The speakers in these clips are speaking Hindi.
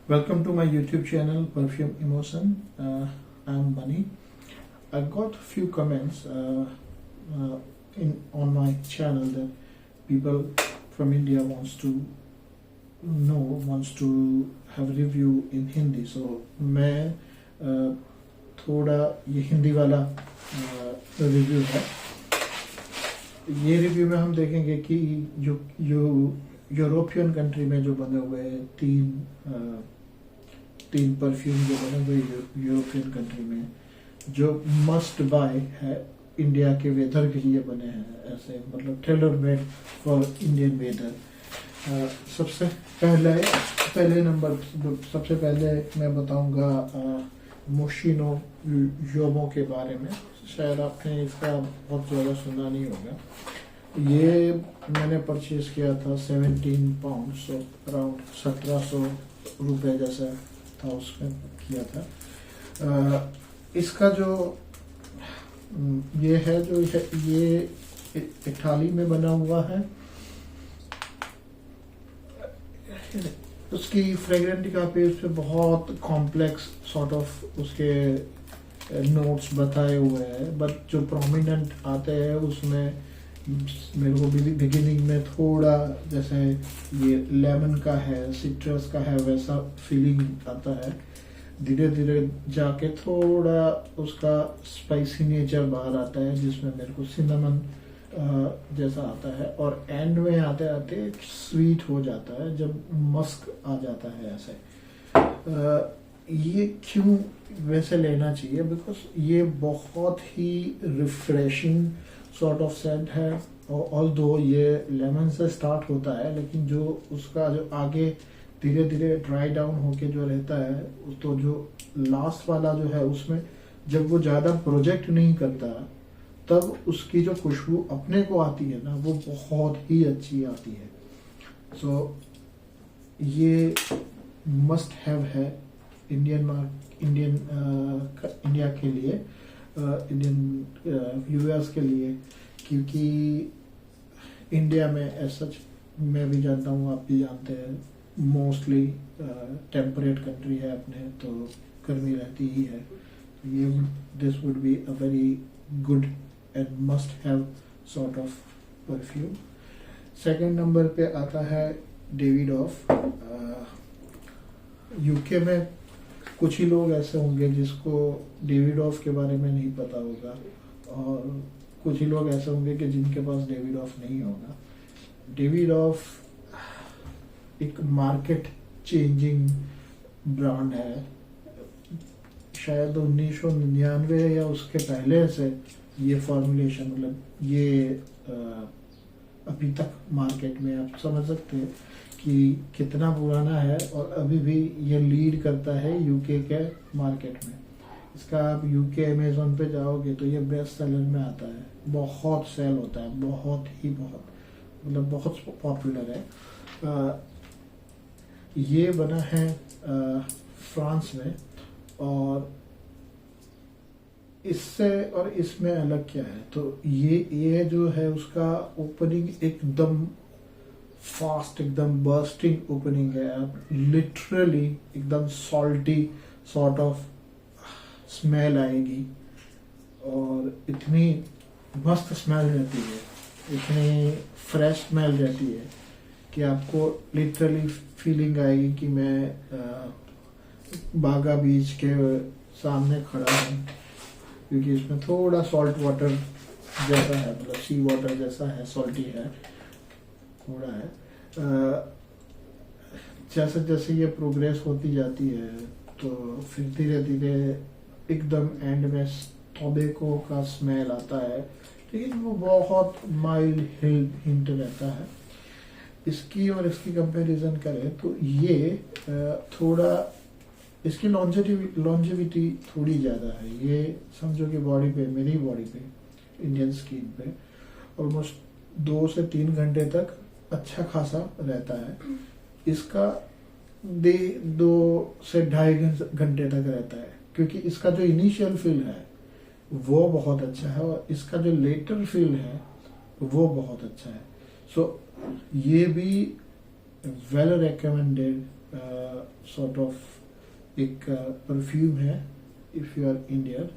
Welcome to my YouTube channel Perfume Emotion. I'm Bunny. I got a few comments on my channel that people from India wants to have review in Hindi. So मैं थोड़ा ये हिंदी वाला रिव्यू है. ये रिव्यू में हम देखेंगे कि जो यूरोपियन कंट्री में जो बने हुए तीन परफ्यूम जो बने हुए यूरोपियन कंट्री में जो मस्ट बाय है, इंडिया के वेदर के लिए बने हैं, ऐसे मतलब tailor made for Indian weather. सबसे पहले मैं बताऊंगा मोशिनो योमो के बारे में. शायद आपने इसका बहुत ज़्यादा सुना नहीं होगा. ये मैंने परचेज किया था 17 पाउंड, सो अराउंड 1700 रुपये जैसा था, उसमें किया था. इसका जो ये है ये इटाली में बना हुआ है. उसकी फ्रेगरेंटिका पे उस पे बहुत कॉम्प्लेक्स सॉर्ट ऑफ उसके नोट्स बताए हुए हैं, बट जो प्रोमिनेंट आते हैं उसमें मेरे को बिगिनिंग में थोड़ा जैसे ये लेमन का है, सिट्रस का है, वैसा फीलिंग आता है. धीरे धीरे जाके थोड़ा उसका स्पाइसी नेचर बाहर आता है, जिसमें मेरे को सिनेमन जैसा आता है, और एंड में आते आते स्वीट हो जाता है जब मस्क आ जाता है. ऐसे ये क्यों वैसे लेना चाहिए? बिकॉज ये बहुत ही रिफ्रेशिंग सॉर्ट ऑफ सेंट है. ऑल्दो ये लेमन से स्टार्ट होता है, लेकिन जो उसका जो आगे धीरे धीरे ड्राई डाउन होके जो रहता है, तो जो लास्ट वाला जो है उसमें जब वो ज़्यादा प्रोजेक्ट नहीं करता तब उसकी जो खुशबू अपने को आती है ना, वो बहुत ही अच्छी आती है. सो ये मस्ट हैव है इंडिया के लिए, इंडियन यूएस के लिए, क्योंकि इंडिया में ऐसा मैं भी जानता हूँ, आप भी जानते हैं, मोस्टली टेम्परेट कंट्री है अपने, तो गर्मी रहती ही है. ये this would be a very good and must have sort of perfume. Second number पे आता है डेविडॉफ. यूके में कुछ ही लोग ऐसे होंगे जिसको डेविडॉफ के बारे में नहीं पता होगा, और कुछ ही लोग ऐसे होंगे कि जिनके पास डेविडॉफ नहीं होगा. डेविडॉफ एक मार्केट चेंजिंग ब्रांड है. शायद 1999 या उसके पहले से ये फॉर्मुलेशन, मतलब ये अभी तक मार्केट में आप समझ सकते हैं कि कितना पुराना है, और अभी भी ये लीड करता है यूके के मार्केट में. इसका आप यूके अमेज़न पे जाओगे तो ये बेस्ट सेलर में आता है, बहुत सेल होता है, बहुत बहुत पॉपुलर है. ये बना है फ्रांस में, और इससे और इसमें अलग क्या है, तो ये जो है उसका ओपनिंग एकदम फास्ट, एकदम बर्स्टिंग ओपनिंग है. आप लिटरली एकदम सॉल्टी सॉर्ट ऑफ स्मेल आएगी, और इतनी मस्त स्मेल रहती है, इतनी फ्रेश स्मेल रहती है कि आपको लिटरली फीलिंग आएगी कि मैं बागा बीच के सामने खड़ा हूँ, क्योंकि इसमें थोड़ा सॉल्ट वाटर जैसा है, मतलब सी वाटर जैसा है, सॉल्टी है, थोड़ा है. जैसे जैसे ये प्रोग्रेस होती जाती है, तो फिर धीरे धीरे एकदम एंड में टोबैको का स्मेल आता है, लेकिन वो बहुत माइल्ड हिंट रहता है. इसकी और इसकी कंपैरिजन करें तो ये थोड़ा, इसकी लॉन्जेविटी थोड़ी ज़्यादा है. ये समझो कि बॉडी पे, मेरी बॉडी पे, इंडियन स्किन पे ऑलमोस्ट 2 से 3 घंटे तक अच्छा खासा रहता है. इसका 2 से 2.5 घंटे तक रहता है, क्योंकि इसका जो इनिशियल फील है वो बहुत अच्छा है, और इसका जो लेटर फील है वो बहुत अच्छा है. सो ये भी वेल रिकमेंडेड सॉर्ट ऑफ एक परफ्यूम है इफ यू आर इंडियन।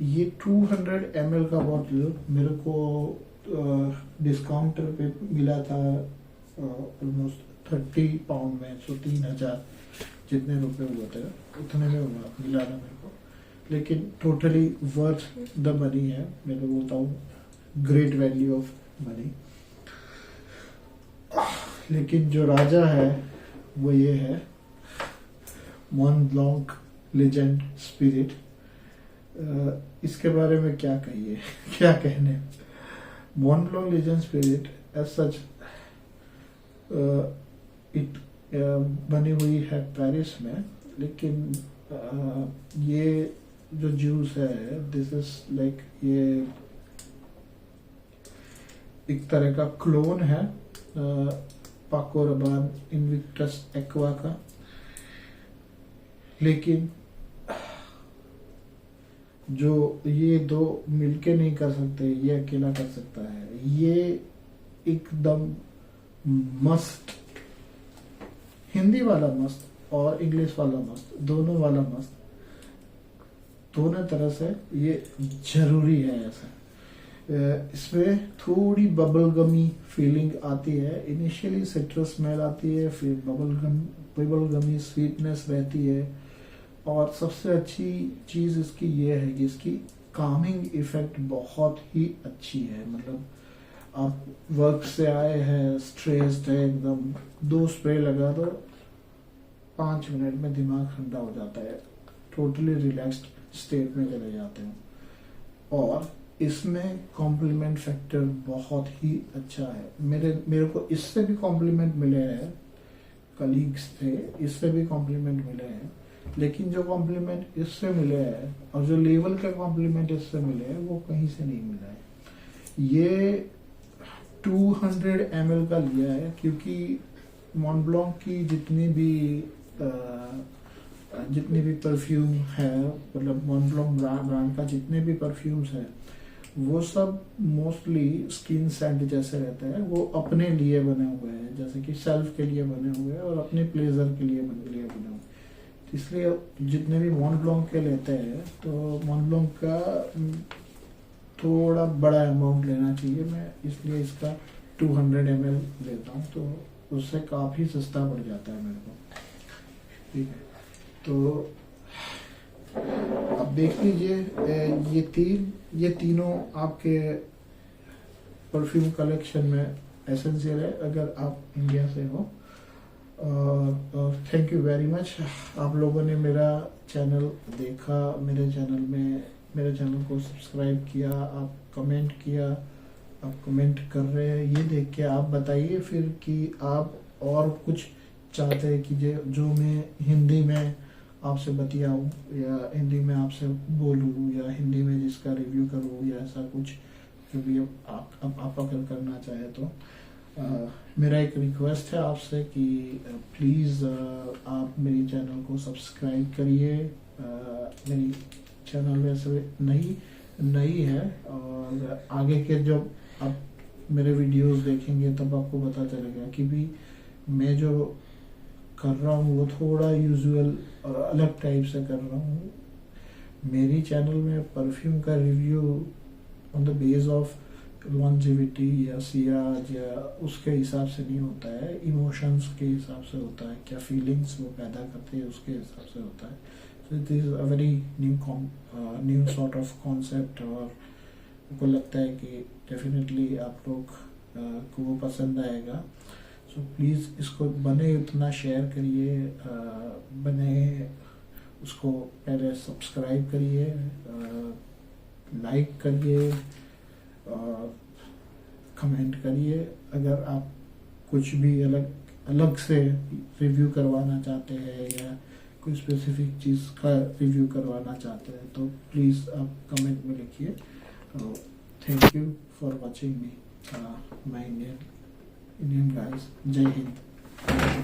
ये 200 ml का बॉटल मेरे को डिस्काउंटर पे मिला था ऑलमोस्ट 30 पाउंड में, सो 3000 जितने रुपए हुए थे उतने में मिला था मेरे को, लेकिन टोटली वर्थ द मनी है। मैं तो बोलता हूँ ग्रेट वैल्यू ऑफ मनी। लेकिन जो राजा है वो ये है मॉन ब्लांक लेजेंड स्पिरिट। इसके बारे में क्या कहिए क्या कहने। Mont Blanc legend spirit as such it बनी हुई है पेरिस में, लेकिन ये जो जूस है दिस इज लाइक ये एक तरह का क्लोन है पाको रबान इनविक्टस एक्वा का, लेकिन जो ये दो मिलके नहीं कर सकते, ये अकेला कर सकता है। ये एकदम मस्त, हिंदी वाला मस्त और इंग्लिश वाला मस्त, दोनों वाला मस्त, दोनों तरह से ये जरूरी है। ऐसा इसमें थोड़ी बबल गमी फीलिंग आती है, इनिशियली सिट्रस स्मेल आती है, फिर बबल गमी स्वीटनेस रहती है, और सबसे अच्छी चीज इसकी ये है कि इसकी कामिंग इफेक्ट बहुत ही अच्छी है। मतलब आप वर्क से आए हैं, स्ट्रेस्ड है एकदम, 2 स्प्रे लगा दो, 5 मिनट में दिमाग ठंडा हो जाता है, टोटली रिलैक्स्ड स्टेट में चले जाते हैं। और इसमें कॉम्प्लीमेंट फैक्टर बहुत ही अच्छा है। मेरे को इससे भी कॉम्प्लीमेंट मिले हैं, कलीग्स थे, इससे भी कॉम्प्लीमेंट मिले हैं, लेकिन जो कॉम्प्लीमेंट इससे मिले हैं और जो लेवल का कॉम्प्लीमेंट इससे मिले हैं वो कहीं से नहीं मिला है। ये 200 ml का लिया है, क्योंकि मॉन्ब्लांक की जितनी भी परफ्यूम है, मतलब मॉन्ब्लांक ब्रांड का जितने भी परफ्यूम्स हैं वो सब मोस्टली स्किन सेंट जैसे रहते हैं। वो अपने लिए बने हुए हैं, जैसे कि सेल्फ के लिए बने हुए हैं और अपने प्लेजर के लिए बने हुए। इसलिए जितने भी मॉन्ब्लांक के लेते हैं तो मॉन्ब्लांक का थोड़ा बड़ा अमाउंट लेना चाहिए। मैं इसलिए इसका 200 ml लेता हूँ, तो उससे काफी सस्ता पड़ जाता है मेरे को। ठीक है, तो अब देख लीजिए ये तीनों आपके परफ्यूम कलेक्शन में एसेंशियल है अगर आप इंडिया से हो। और थैंक यू वेरी मच, आप लोगों ने मेरा चैनल देखा, मेरे चैनल को सब्सक्राइब किया, आप कमेंट किया, आप कमेंट कर रहे हैं। ये देख के आप बताइए फिर कि आप और कुछ चाहते हैं कि जो मैं हिंदी में आपसे बतियाऊँ या हिंदी में आपसे बोलूँ या हिंदी में जिसका रिव्यू करूँ या ऐसा कुछ जो भी आप अगर करना चाहे तो। मेरा एक रिक्वेस्ट है आपसे कि प्लीज़ आप मेरी चैनल को सब्सक्राइब करिए। मेरी चैनल वैसे नई है और आगे के जब आप मेरे वीडियोस देखेंगे तब आपको पता चलेगा कि भी मैं जो कर रहा हूँ वो थोड़ा यूजुअल और अलग टाइप से कर रहा हूँ। मेरी चैनल में परफ्यूम का review on the base of longevity या सियाज या उसके हिसाब से नहीं होता है, इमोशंस के हिसाब से होता है, क्या फीलिंग्स वो पैदा करते हैं उसके हिसाब से होता है। So this is a very new sort of concept, और मुझको लगता है कि डेफिनेटली आप लोग को वो पसंद आएगा। सो प्लीज़ इसको बने उतना शेयर करिए, बने उसको पहले सब्सक्राइब करिए, लाइक करिए, कमेंट करिए। अगर आप कुछ भी अलग से रिव्यू करवाना चाहते हैं या कोई स्पेसिफिक चीज़ का रिव्यू करवाना चाहते हैं तो प्लीज़ आप कमेंट में लिखिए। Thank you for watching me, my Indian guys. जय हिंद।